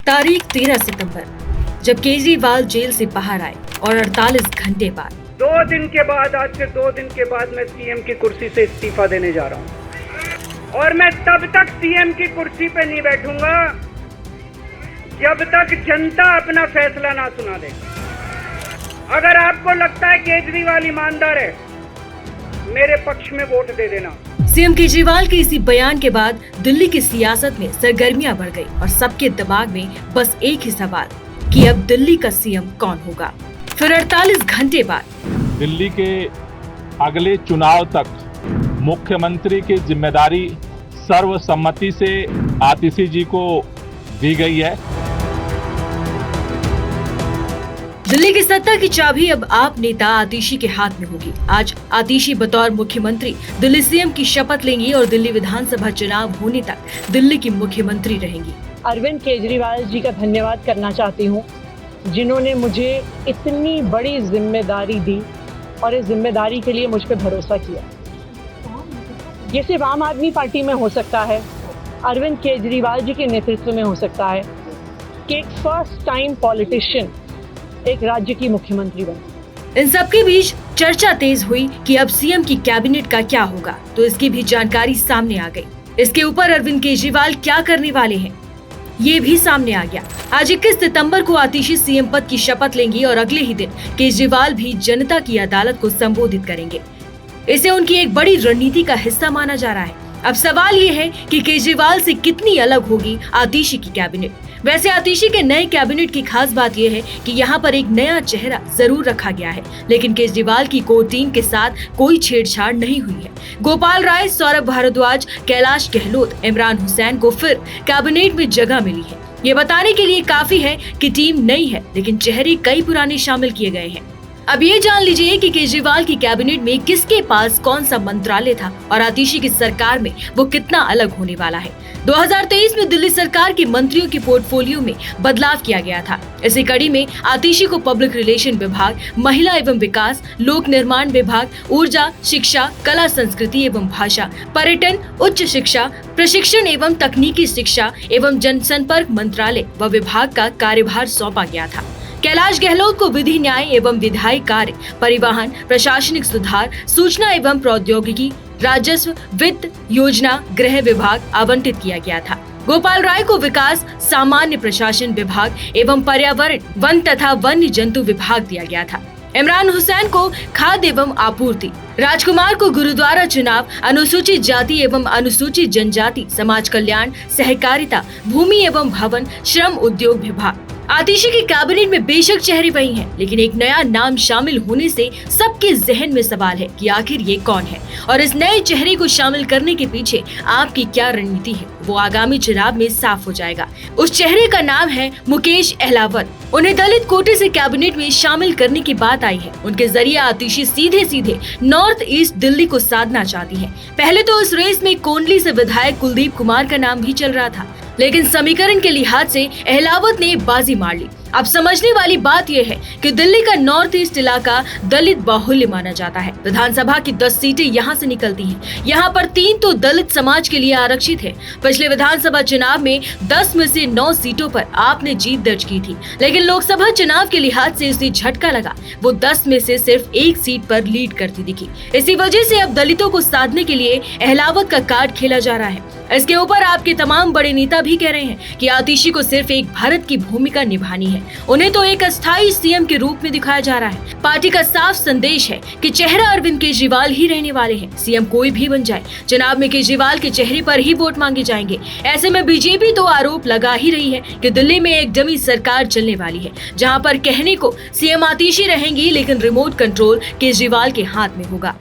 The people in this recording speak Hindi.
तारीख 13 सितंबर, जब केजरीवाल जेल से बाहर आए और 48 घंटे बाद 2 दिन के बाद, आज से 2 दिन के बाद मैं सीएम की कुर्सी से इस्तीफा देने जा रहा हूं। और मैं तब तक सीएम की कुर्सी पे नहीं बैठूंगा जब तक जनता अपना फैसला ना सुना दे। अगर आपको लगता है केजरीवाल ईमानदार है, मेरे पक्ष में वोट दे देना। सीएम केजरीवाल के इसी बयान के बाद दिल्ली की सियासत में सरगर्मियां बढ़ गई और सबके दिमाग में बस एक ही सवाल कि अब दिल्ली का सीएम कौन होगा। फिर 48 घंटे बाद दिल्ली के अगले चुनाव तक मुख्यमंत्री की जिम्मेदारी सर्वसम्मति से आतिशी जी को दी गई है। दिल्ली की सत्ता की चाबी अब आप नेता आतिशी के हाथ में होगी। आज आतिशी बतौर मुख्यमंत्री दिल्ली सीएम की शपथ लेंगी और दिल्ली विधानसभा चुनाव होने तक दिल्ली की मुख्यमंत्री रहेंगी। अरविंद केजरीवाल जी का धन्यवाद करना चाहती हूँ, जिन्होंने मुझे इतनी बड़ी जिम्मेदारी दी और इस जिम्मेदारी के लिए मुझ पर भरोसा किया। ये सिर्फ आम आदमी पार्टी में हो सकता है, अरविंद केजरीवाल जी के नेतृत्व में हो सकता है कि एक फर्स्ट टाइम पॉलिटिशियन एक राज्य की मुख्यमंत्री बने। इन सबके बीच चर्चा तेज हुई कि अब सीएम की कैबिनेट का क्या होगा, तो इसकी भी जानकारी सामने आ गई। इसके ऊपर अरविंद केजरीवाल क्या करने वाले हैं, ये भी सामने आ गया। आज 21 सितंबर को आतिशी सीएम पद की शपथ लेंगी और अगले ही दिन केजरीवाल भी जनता की अदालत को संबोधित करेंगे। इसे उनकी एक बड़ी रणनीति का हिस्सा माना जा रहा है। अब सवाल ये है कि केजरीवाल से कितनी अलग होगी आतिशी की कैबिनेट। वैसे आतिशी के नए कैबिनेट की खास बात यह है कि यहाँ पर एक नया चेहरा जरूर रखा गया है, लेकिन केजरीवाल की कोर टीम के साथ कोई छेड़छाड़ नहीं हुई है। गोपाल राय, सौरभ भारद्वाज, कैलाश गहलोत, इमरान हुसैन को फिर कैबिनेट में जगह मिली है। ये बताने के लिए काफी है कि टीम नई है, लेकिन चेहरे कई पुराने शामिल किए गए हैं। अब ये जान लीजिए कि केजरीवाल की कैबिनेट में किसके पास कौन सा मंत्रालय था और आतिशी की सरकार में वो कितना अलग होने वाला है। 2023 में दिल्ली सरकार के मंत्रियों के पोर्टफोलियो में बदलाव किया गया था। इसी कड़ी में आतिशी को पब्लिक रिलेशन विभाग, महिला एवं विकास, लोक निर्माण विभाग, ऊर्जा, शिक्षा, कला संस्कृति एवं भाषा, पर्यटन, उच्च शिक्षा, प्रशिक्षण एवं तकनीकी शिक्षा एवं जनसंपर्क मंत्रालय व विभाग का कार्यभार सौंपा गया था। कैलाश गहलोत को विधि, न्याय एवं विधायी कार्य, परिवहन, प्रशासनिक सुधार, सूचना एवं प्रौद्योगिकी, राजस्व, वित्त, योजना, गृह विभाग आवंटित किया गया था। गोपाल राय को विकास, सामान्य प्रशासन विभाग एवं पर्यावरण, वन तथा वन्य जंतु विभाग दिया गया था। इमरान हुसैन को खाद्य एवं आपूर्ति, राजकुमार को गुरुद्वारा चुनाव, अनुसूचित जाति एवं अनुसूचित जनजाति, समाज कल्याण, सहकारिता, भूमि एवं भवन, श्रम उद्योग विभाग। आतिशी की कैबिनेट में बेशक चेहरे वही हैं, लेकिन एक नया नाम शामिल होने से सबके जहन में सवाल है कि आखिर ये कौन है और इस नए चेहरे को शामिल करने के पीछे आपकी क्या रणनीति है, वो आगामी चुनाव में साफ हो जाएगा। उस चेहरे का नाम है मुकेश अहलावत। उन्हें दलित कोटे से कैबिनेट में शामिल करने की बात आई है। उनके जरिए आतिशी सीधे सीधे नॉर्थ ईस्ट दिल्ली को साधना चाहती है। पहले तो इस रेस में कोंडली से विधायक कुलदीप कुमार का नाम भी चल रहा था, लेकिन समीकरण के लिहाज से अहलावत ने बाजी मार ली। अब समझने वाली बात यह है कि दिल्ली का नॉर्थ ईस्ट इलाका दलित बाहुल्य माना जाता है। विधानसभा की 10 सीटें यहाँ से निकलती हैं। यहाँ पर 3 तो दलित समाज के लिए आरक्षित है। पिछले विधानसभा चुनाव में 10 में से 9 सीटों पर आपने जीत दर्ज की थी, लेकिन लोकसभा चुनाव के लिहाज से उसे झटका लगा। वो 10 में से सिर्फ 1 सीट पर लीड करती दिखी। इसी वजह से अब दलितों को साधने के लिए अहलावत का कार्ड खेला जा रहा है। इसके ऊपर आपके तमाम बड़े नेता भी कह रहे हैं कि आतिशी को सिर्फ एक भारत की भूमिका निभानी है। उन्हें तो एक अस्थायी सीएम के रूप में दिखाया जा रहा है। पार्टी का साफ संदेश है कि चेहरा अरविंद केजरीवाल ही रहने वाले हैं। सीएम कोई भी बन जाए, चुनाव में केजरीवाल के चेहरे पर ही वोट मांगे जाएंगे। ऐसे में बीजेपी तो आरोप लगा ही रही है कि दिल्ली में एक डमी सरकार चलने वाली है, जहां पर कहने को सीएम आतिशी रहेंगी, लेकिन रिमोट कंट्रोल केजरीवाल के हाथ में होगा।